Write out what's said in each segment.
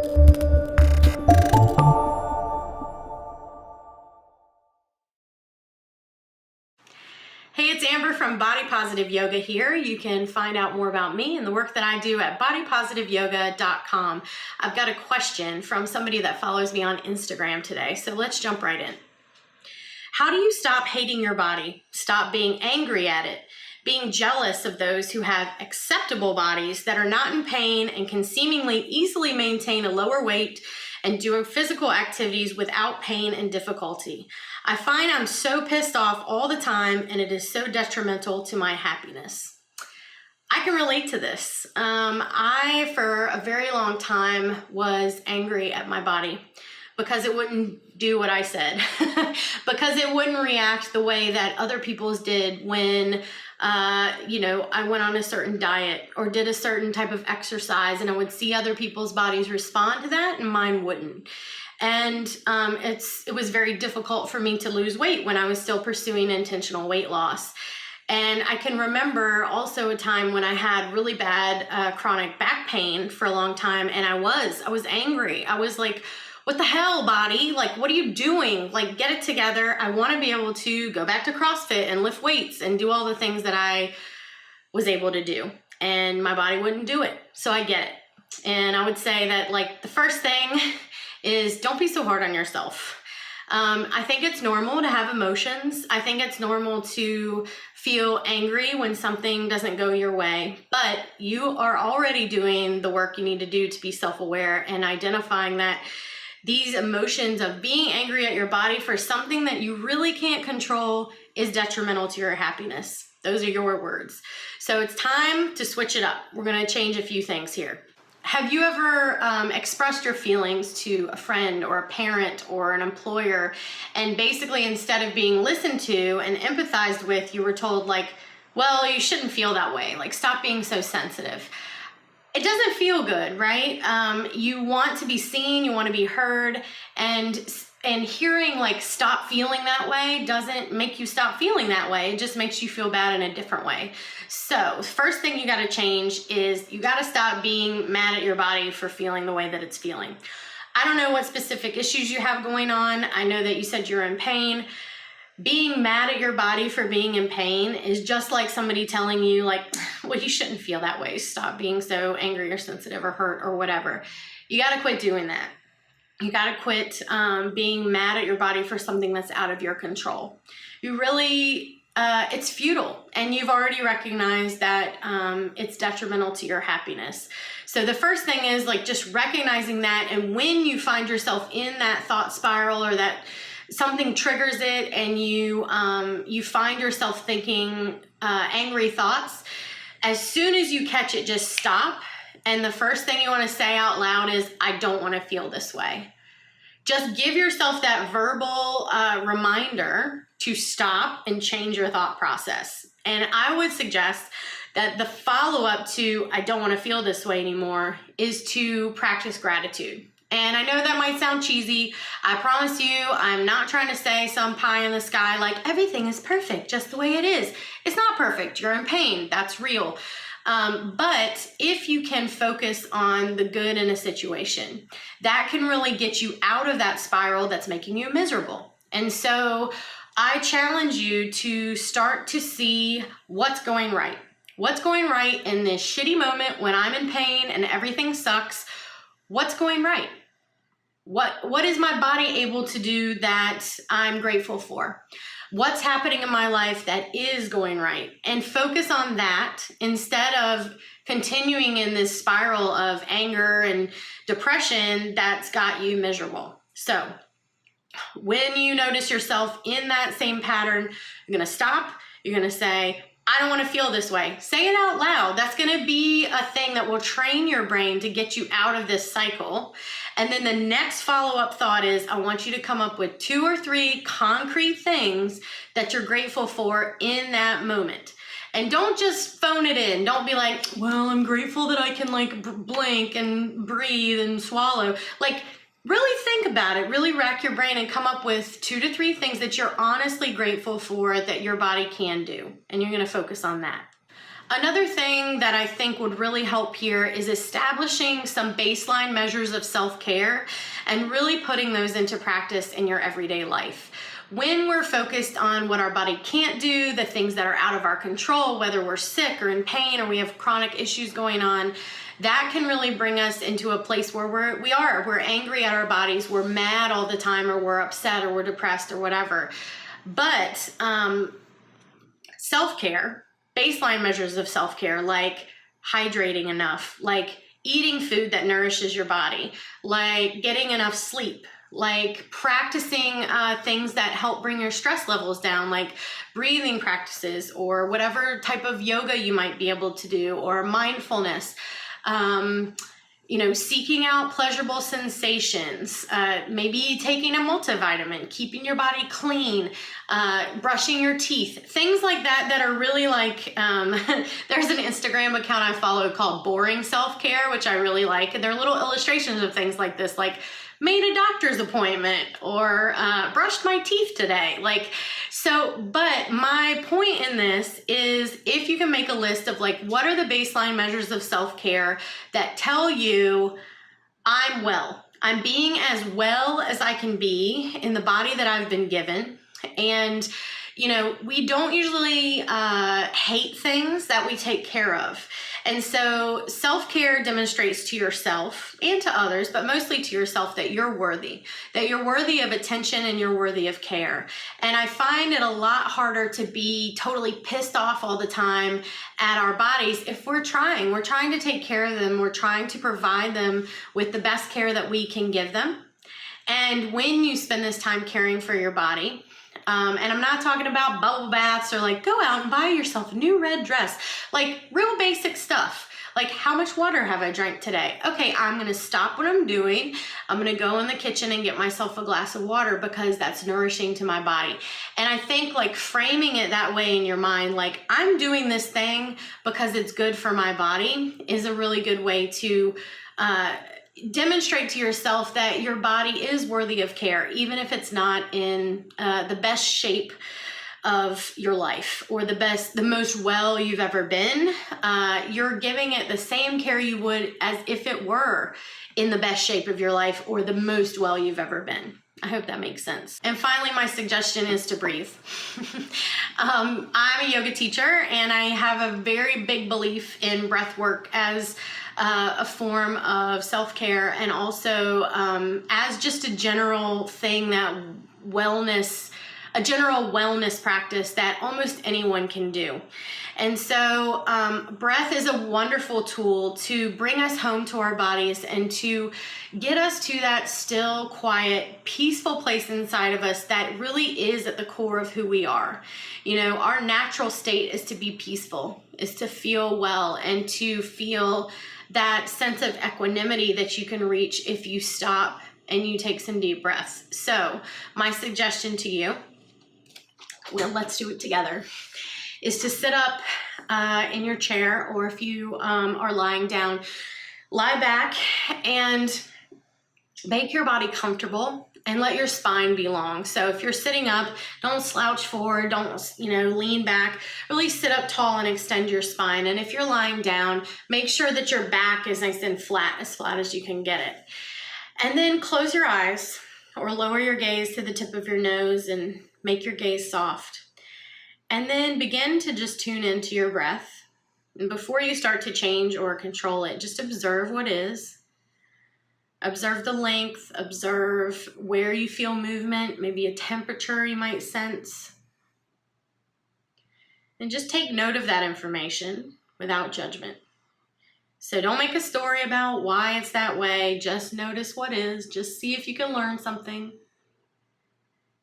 Hey, it's Amber from Body Positive Yoga here. You can find out more about me and the work that I do at bodypositiveyoga.com. I've got a question from somebody that follows me on Instagram today, so let's jump right in. How do you stop hating your body? Stop being angry at it, being jealous of those who have acceptable bodies that are not in pain and can seemingly easily maintain a lower weight and do physical activities without pain and difficulty. I find I'm so pissed off all the time and it is so detrimental to my happiness. I can relate to this. I, for a very long time, was angry at my body because it wouldn't do what I said, because it wouldn't react the way that other people's did when I went on a certain diet or did a certain type of exercise, and I would see other people's bodies respond to that and mine wouldn't. And it was very difficult for me to lose weight when I was still pursuing intentional weight loss. And I can remember also a time when I had really bad chronic back pain for a long time, and I was angry. I was like, what the hell, body? Like, what are you doing? Like, get it together. I want to be able to go back to CrossFit and lift weights and do all the things that I was able to do. And my body wouldn't do it. So I get it. And I would say that, like, the first thing is don't be so hard on yourself. I think it's normal to have emotions. I think it's normal to feel angry when something doesn't go your way, but you are already doing the work you need to do to be self-aware and identifying that these emotions of being angry at your body for something that you really can't control is detrimental to your happiness. Those are your words. So it's time to switch it up. We're going to change a few things here. Have you ever expressed your feelings to a friend or a parent or an employer, and basically instead of being listened to and empathized with, you were told, like, well, you shouldn't feel that way, like, stop being so sensitive? It doesn't feel good, right? You want to be seen, you want to be heard, and hearing, like, stop feeling that way doesn't make you stop feeling that way. It just makes you feel bad in a different way. So first thing you got to change is you got to stop being mad at your body for feeling the way that it's feeling. I don't know what specific issues you have going on. I know that you said you're in pain. Being mad at your body for being in pain is just like somebody telling you, like, well, you shouldn't feel that way. Stop being so angry or sensitive or hurt or whatever. You got to quit doing that. You got to quit being mad at your body for something that's out of your control. You really, it's futile, and you've already recognized that it's detrimental to your happiness. So the first thing is, like, just recognizing that, and when you find yourself in that thought spiral or that something triggers it and you find yourself thinking angry thoughts, as soon as you catch it, just stop. And the first thing you want to say out loud is, I don't want to feel this way. Just give yourself that verbal reminder to stop and change your thought process. And I would suggest that the follow-up to I don't want to feel this way anymore is to practice gratitude. And I know that might sound cheesy. I promise you, I'm not trying to say some pie in the sky like everything is perfect just the way it is. It's not perfect. You're in pain. That's real. But if you can focus on the good in a situation, that can really get you out of that spiral that's making you miserable. And so I challenge you to start to see what's going right. What's going right in this shitty moment when I'm in pain and everything sucks? What's going right? What is my body able to do that I'm grateful for? What's happening in my life that is going right? And focus on that instead of continuing in this spiral of anger and depression that's got you miserable. So when you notice yourself in that same pattern, you're going to stop. You're going to say, I don't want to feel this way. Say it out loud. That's going to be a thing that will train your brain to get you out of this cycle. And then the next follow-up thought is, I want you to come up with 2 or 3 concrete things that you're grateful for in that moment. And don't just phone it in. Don't be like, well, I'm grateful that I can, like, blink and breathe and swallow. Like, really think about it. Really rack your brain and come up with 2 to 3 things that you're honestly grateful for that your body can do. And you're going to focus on that. Another thing that I think would really help here is establishing some baseline measures of self-care and really putting those into practice in your everyday life. When we're focused on what our body can't do, the things that are out of our control, whether we're sick or in pain or we have chronic issues going on, that can really bring us into a place where we're angry at our bodies, we're mad all the time, or we're upset, or we're depressed, or whatever. But self-care, baseline measures of self-care, like hydrating enough, like eating food that nourishes your body, like getting enough sleep, like practicing things that help bring your stress levels down, like breathing practices or whatever type of yoga you might be able to do, or mindfulness. Seeking out pleasurable sensations, maybe taking a multivitamin, keeping your body clean, brushing your teeth, things like that are really like, there's an Instagram account I follow called Boring Self-Care, which I really like. And they're little illustrations of things like this, like made a doctor's appointment or brushed my teeth today. But my point in this is if you can make a list of like, what are the baseline measures of self-care that tell you I'm well, I'm being as well as I can be in the body that I've been given. And we don't usually hate things that we take care of. And so self-care demonstrates to yourself and to others, but mostly to yourself, that you're worthy of attention and you're worthy of care. And I find it a lot harder to be totally pissed off all the time at our bodies if we're trying to take care of them. We're trying to provide them with the best care that we can give them. And when you spend this time caring for your body, and I'm not talking about bubble baths or like go out and buy yourself a new red dress, like real basic stuff. Like, how much water have I drank today? Okay, I'm gonna stop what I'm doing. I'm gonna go in the kitchen and get myself a glass of water because that's nourishing to my body. And I think like framing it that way in your mind, like I'm doing this thing because it's good for my body, is a really good way to demonstrate to yourself that your body is worthy of care, even if it's not in the best shape of your life or the most well you've ever been. You're giving it the same care you would as if it were in the best shape of your life or the most well you've ever been. I hope that makes sense. And finally, my suggestion is to breathe. I'm a yoga teacher and I have a very big belief in breath work as a form of self-care, and also as just a general thing that a general wellness practice that almost anyone can do. And so breath is a wonderful tool to bring us home to our bodies and to get us to that still, quiet, peaceful place inside of us that really is at the core of who we are. Our natural state is to be peaceful, is to feel well, and to feel that sense of equanimity that you can reach if you stop and you take some deep breaths. So my suggestion to you, well, let's do it together, is to sit up in your chair, or if you are lying down, lie back and make your body comfortable and let your spine be long. So if you're sitting up, don't slouch forward, don't lean back, really sit up tall and extend your spine. And if you're lying down, make sure that your back is nice and flat, as flat as you can get it. And then close your eyes or lower your gaze to the tip of your nose and make your gaze soft. And then begin to just tune into your breath. And before you start to change or control it, just observe what is. Observe the length, observe where you feel movement, maybe a temperature you might sense. And just take note of that information without judgment. So don't make a story about why it's that way. Just notice what is. Just see if you can learn something.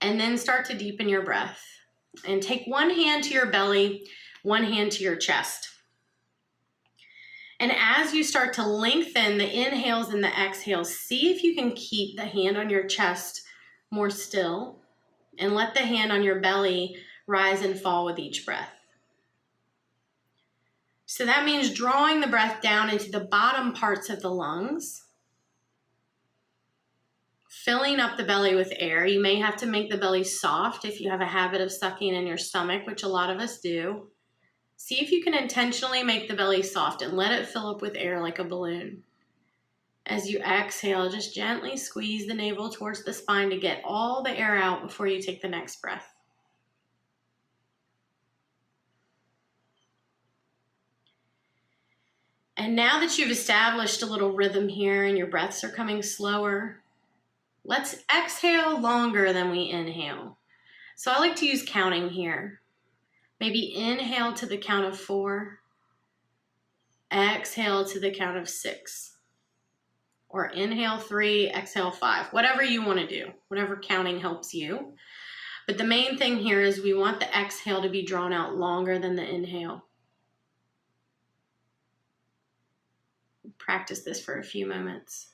And then start to deepen your breath. And take one hand to your belly, one hand to your chest. And as you start to lengthen the inhales and the exhales, see if you can keep the hand on your chest more still, and let the hand on your belly rise and fall with each breath. So that means drawing the breath down into the bottom parts of the lungs, filling up the belly with air. You may have to make the belly soft if you have a habit of sucking in your stomach, which a lot of us do. See if you can intentionally make the belly soft and let it fill up with air like a balloon. As you exhale, just gently squeeze the navel towards the spine to get all the air out before you take the next breath. And now that you've established a little rhythm here and your breaths are coming slower, let's exhale longer than we inhale. So I like to use counting here. Maybe inhale to the count of 4, exhale to the count of 6, or inhale 3, exhale 5, whatever you want to do, whatever counting helps you. But the main thing here is we want the exhale to be drawn out longer than the inhale. Practice this for a few moments.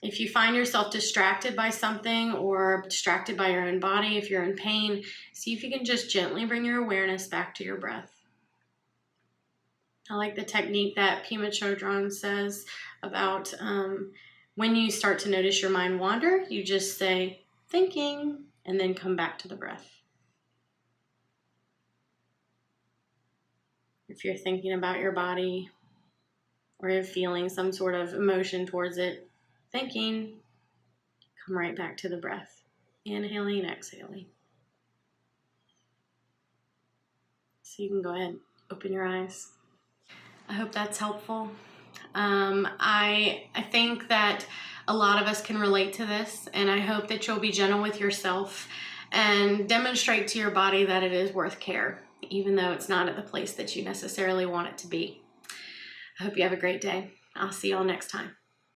If you find yourself distracted by something or distracted by your own body, if you're in pain, see if you can just gently bring your awareness back to your breath. I like the technique that Pema Chodron says about when you start to notice your mind wander, you just say, thinking, and then come back to the breath. If you're thinking about your body or you're feeling some sort of emotion towards it, thinking, come right back to the breath. Inhaling and exhaling. So you can go ahead, open your eyes. I hope that's helpful. I think that a lot of us can relate to this, and I hope that you'll be gentle with yourself and demonstrate to your body that it is worth care, even though it's not at the place that you necessarily want it to be. I hope you have a great day. I'll see you all next time.